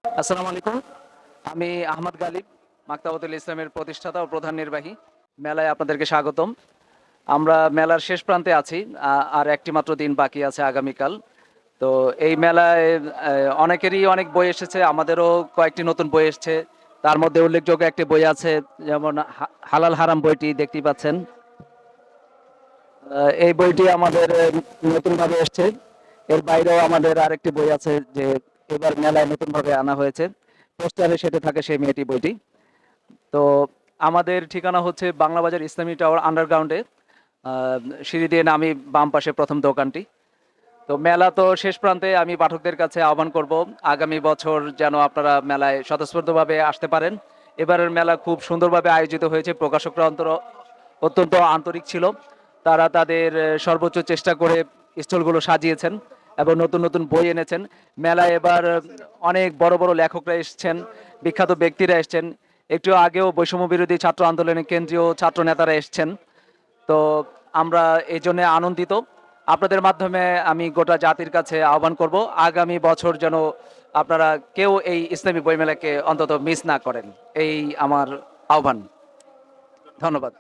আসসালামু আলাইকুম। আমি আহমদ গালিব, মাকতাবাতুল ইসলামের প্রতিষ্ঠাতা ও প্রধান নির্বাহী। মেলায় আপনাদেরকে স্বাগতম। আমরা মেলার শেষ প্রান্তে আছি। আর একটি মাত্র দিন বাকি আছে আগামীকাল। তো এই মেলায় অনেকেরই অনেক বই এসেছে, আমাদেরও কয়েকটি নতুন বই এসেছে। তার মধ্যে উল্লেখযোগ্য একটি বই আছে, যেমন হালাল হারাম বইটি দেখতেই পাচ্ছেন। এই বইটি আমাদের নতুনভাবে এসেছে। এর বাইরেও আমাদের আরেকটি বই আছে, যে এবার মেলায় নতুনভাবে আনা হয়েছে। পোস্টারে সেটে থাকে সেই মেয়েটি বইটি। তো আমাদের ঠিকানা হচ্ছে বাংলাবাজার ইসলামী টাওয়ার আন্ডারগ্রাউন্ডে, আহ, সিঁড়ি দিয়ে নামি বাম পাশে প্রথম দোকানটি। তো মেলা তো শেষ প্রান্তে, আমি পাঠকদের কাছে আহ্বান করব আগামী বছর যেন আপনারা মেলায় স্বতঃস্ফূর্তভাবে আসতে পারেন। এবারের মেলা খুব সুন্দরভাবে আয়োজিত হয়েছে, প্রকাশকরা অত্যন্ত আন্তরিক ছিল। তারা তাদের সর্বোচ্চ চেষ্টা করে স্টলগুলো সাজিয়েছেন এবং নতুন নতুন বই এনেছেন। মেলায় এবার অনেক বড় বড় লেখকরা এসেছেন, বিখ্যাত ব্যক্তিরা এসেছেন। একটু আগেও বৈষম্য বিরোধী ছাত্র আন্দোলনের কেন্দ্রীয় ছাত্র নেতারা এসেছেন। তো আমরা এই জন্য আনন্দিত। আপনাদের মাধ্যমে আমি গোটা জাতির কাছে আহ্বান করব, আগামী বছর যেন আপনারা কেউ এই ইসলামী বইমেলাকে অন্তত মিস না করেন। এই আমার আহ্বান। ধন্যবাদ।